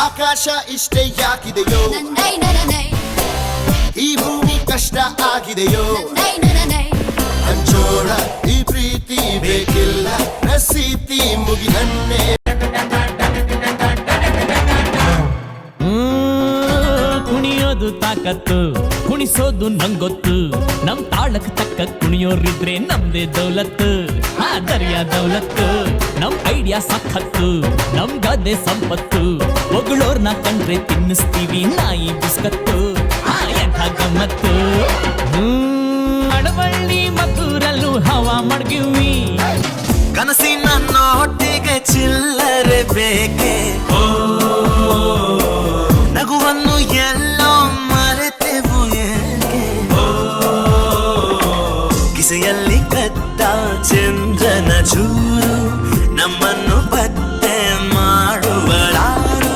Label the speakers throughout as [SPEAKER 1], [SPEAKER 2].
[SPEAKER 1] ಆಕಾಶ ಇಷ್ಟೇ ಯಾಕಿದೆಯೋ, ಈ ಭೂಮಿ ಕಷ್ಟ ಆಗಿದೆಯೋ, ಹಂಚೋಣ ಈ ಪ್ರೀತಿ ಬೇಕಿಲ್ಲ ರಸೀತಿ ಮುಗಿದನ್ನೇ.
[SPEAKER 2] ಕುಣಿಯೋದು ತಾಕತ್ತು, ಕುಣಿಸೋದು ನಂಗೊತ್ತು, ನಮ್ ತಾಳಕ್ ತಕ್ಕ ಕುಣಿಯೋರಿದ್ರೆ ನಮ್ದೇ ದೌಲತ್ತು. ದರ್ಯ ದೌಲತ್ತು, ನಮ್ ಐಡಿಯಾ ಸಖತ್ತು, ನಮ್ ಗದ್ದೆ ಸಂಪತ್ತು, ಹೊಗಳೋರ್ನ ಕಂಡ್ರೆ ತಿನ್ನಿಸ್ತೀವಿ ನಾಯಿ ಬಿಸ್ಕತ್ತು. ಎಂಥ ಗಮ್ಮತ್ತು, ಅಡವಳ್ಳಿ ಮದ್ದೂರಲ್ಲೂ ಹವಾ ಮಡ್ಗಿವಿ.
[SPEAKER 3] ಕನಸಿನ ನೋಟಿಗೆ ಚಿಲ್ಲರೆ ಬೇಕೆ, ನಗುವನ್ನು ಎಲ್ಲೋ ಮರೆತೆವು ಏಕೆ, ಕಿಸೆಯಲ್ಲಿ ಕತ್ತ ಚಂದ್ರನ ಚೂರು ನಮ್ಮನ್ನು ಪತ್ತೆ ಮಾಡುವಳಾರು.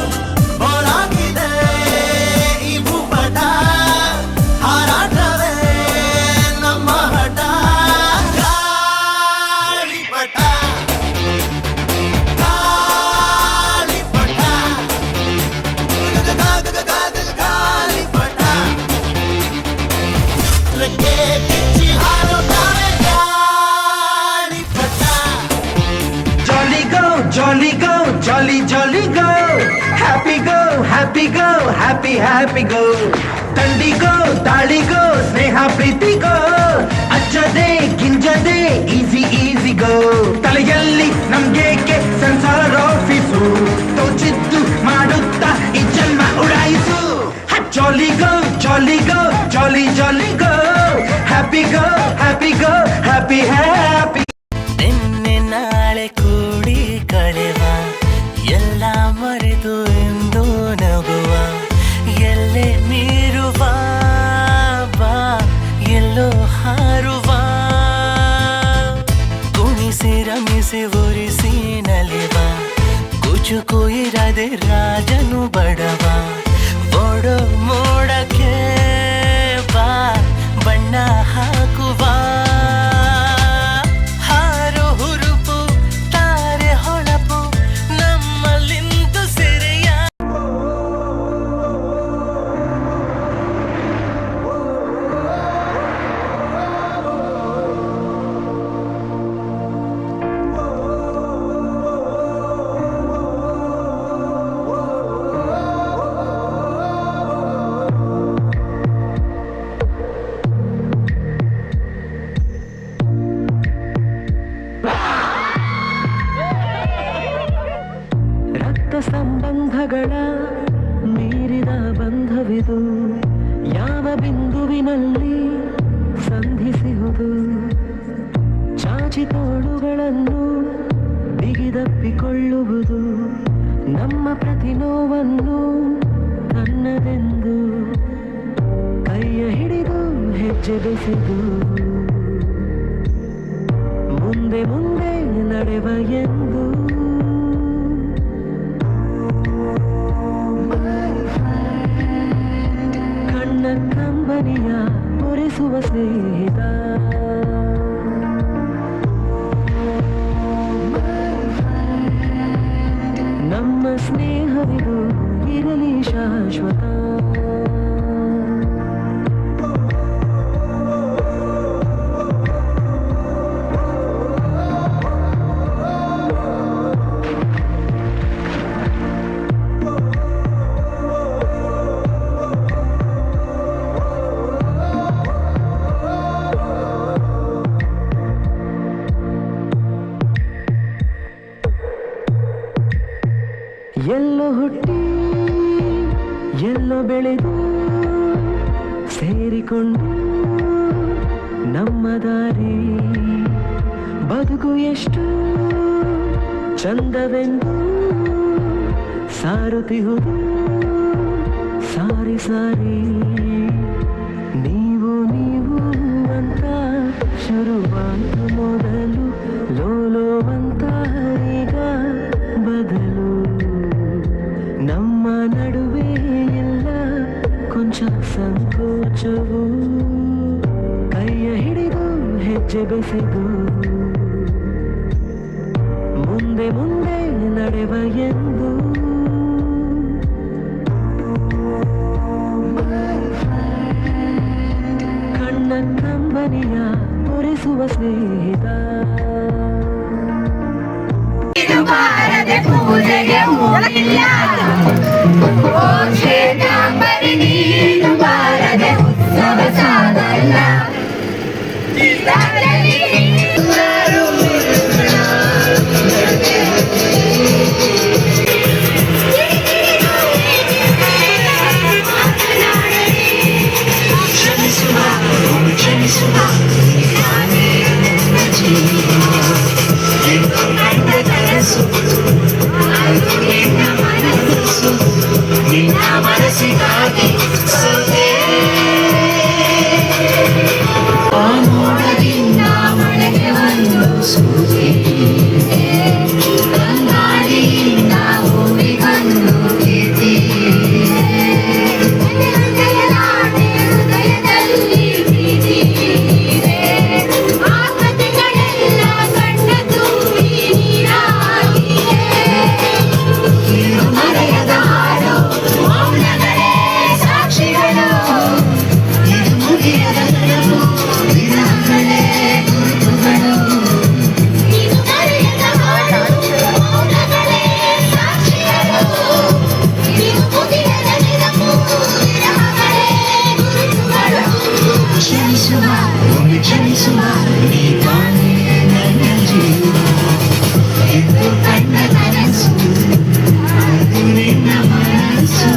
[SPEAKER 3] ಹೋರಾಗಿದೆ ಈ ಭೂಪಟ, ಹಾರಾಟವೇ ನಮ್ಮ ಹಠ. ಗಾಳಿಪಟ ಗಾಳಿಪಟ ಗಾಳಿಪಟ ರೆಕ್ಕೆ ಬಿಚ್ಚಿ ಹಾರುತ್ತಾವೆ ಗಾಳಿಪಟ.
[SPEAKER 4] Jolly go, jolly go, jolly jolly go. Happy go, happy go, happy happy go. ತಂಡಿ ಗೋ, ತಾಳಿ ಗೋ, ಸ್ನೇಹ ಪ್ರೀತಿ ಗೋ. ಅಜ್ಜದೆ ಗಿಂಜದೆ ಈಸಿ ಈಸಿ ಗೋ. ತಲೆಯಲ್ಲಿ ನಮ್ಗೇಕೆ ಸಂಸಾರ ಆಫೀಸು, ತೋಚಿದ್ದು ಮಾಡುತ್ತಾ ಈ ಜನ್ಮ ಉಡಾಯಿಸು. ಜಾಲಿ ಗೋ, ಜಾಲಿ ಗೋ, ಜಾಲಿ ಜಾಲಿ ಗೋ. ಹ್ಯಾಪಿ ಗೋ, ಹ್ಯಾಪಿ ಗೋ, ಹ್ಯಾಪಿ ಹ್ಯಾಪಿ.
[SPEAKER 3] ನಿನ್ನೆ ನಾಳೆ ಕೂಡಿ ಕಳೆವ, ಎಲ್ಲ ಮರೆತು ಎಂದು ನಗುವ, ಎಲ್ಲೇ ಮೀರುವ ಬಾ ಎಲ್ಲೋ ಹಾರುವ. ಕುಣಿಸಿ ರಮಿಸಿ ಉರಿಸಿ ನಲಿವ, ಕುಚುಕು ಇರದೆ ರಾಜನು ಬಡವ. ಓಡೋ ಮೋಡಕ್ಕೆ ಬಾ ಬಣ್ಣ ಹಾಕುವ, ಹಾರು ಹುರುಪು ತಾರೆ ಹೊಳಪು ನಮ್ಮಲ್ಲಿಂದು ಸೆರೆಯ.
[SPEAKER 5] ರಕ್ತ ಸಂಬಂಧಗಳ ಮೀರಿದ ಬಂಧವಿದು, ಯಾವ ಬಿಂದುವಿನಲ್ಲಿ ಸಂಧಿಸುವುದು. ಚಾಚಿ ತೋಳುಗಳನ್ನು ಬಿಗಿದಪ್ಪಿಕೊಳ್ಳುವುದು, ನಮ್ಮ ಪ್ರತಿ ನೋವನ್ನು ತನ್ನದೆಂದು ಕೈಯ ಹಿಡಿದು ಹೆಜ್ಜೆ ಬೆಸೆದು ಮುಂದೆ ಮುಂದೆ ನಡೆವ ಎಂದು. ಕಣ್ಣ ಕಂಬನಿಯ ಒರೆಸುವ ಸ್ನೇಹಿತ, ನಮ್ಮ ಸ್ನೇಹವಿದು ಇರಲಿ ಶಾಶ್ವತ. ಎಲ್ಲೋ ಹುಟ್ಟಿ ಎಲ್ಲೋ ಬೆಳೆದು ಸೇರಿಕೊಂಡು ನಮ್ಮ ದಾರಿ, ಬದುಕು ಎಷ್ಟು ಚಂದವೆಂದು ಸಾರುತ್ತಿಹುದು ಸಾರಿ ಸಾರಿ. ನೀವು ನೀವು ಅಂತ ಶುರುವಾದ ಮೊದಲು ಲೋಲೋ ಅಂತ ಈಗ ಬದಲು. ನಡುವೆ ಎಲ್ಲ ಕೊಂಚ ಸಂಕೋಚವು ಕೈಯ ಹಿಡಿದು ಹೆಜ್ಜೆ ಬೆಸೆದು ಮುಂದೆ ಮುಂದೆ ನಡೆವ ಎಂದು ಕಣ್ಣ ಕಂಬನಿಯ ತೋರಿಸುವ ಸ್ನೇಹಿತ
[SPEAKER 6] ಬಾರದೆ ಪೂಜೆಗೆ ಮೂಡಿಲ್ಲ ಓ ಶ್ವೇತಾಂಬರಿ ನೀನು ಬಾರದೆ ಉತ್ಸವ ಸಾಗಲ್ಲ ಮನಸ್ಸಿಗಾಗಿ ಮೋಡದಿಂದ ಮಳೆಗೆ ಒಂದು ಸೂಚಿ ಗಂಗಾಳಿಯಿಂದ ಹೂವಿಗೊಂದು ಕೀರ್ತಿ ಹೃದಯದಲ್ಲಿ ಪ್ರೀತಿ ಇದೆ ಆ ಕಥೆಗಳೆಲ್ಲ ಸಣ್ಣ ತುಂಬಿ ನೀರಾಗಿದೆ ಮರೆಯದ ಹಾಡು ಮೌನಗಳೇ ಸಾಕ್ಷಿಗಳು ಇದು ಮುಗಿಯದ ನೆನಪು ದಿನಗಳೇ ಗುರುತುಗಳು ಇದು ಮರೆಯದ ಹಾಡು ಮೌನಗಳೇ ಸಾಕ್ಷಿಗಳು ಇದು ಮುಗಿಯದ ನೆನಪು ದಿನಗಳೇ ಗುರುತುಗಳು ಕ್ಷಮಿಸುವ ಒಮ್ಮೆ ಕ್ಷಮಿಸುವ ನೀ ತಾನೇ ನನ್ನ ಜೀವ ಎಂದು ಕಂಡ ಕನಸು ಅದು ನಿನ್ನ ಮನಸ್ಸು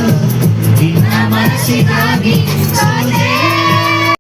[SPEAKER 6] ನಿನ್ನ ಮನಸ್ಸಿಗಾಗಿ ಸೋತೆ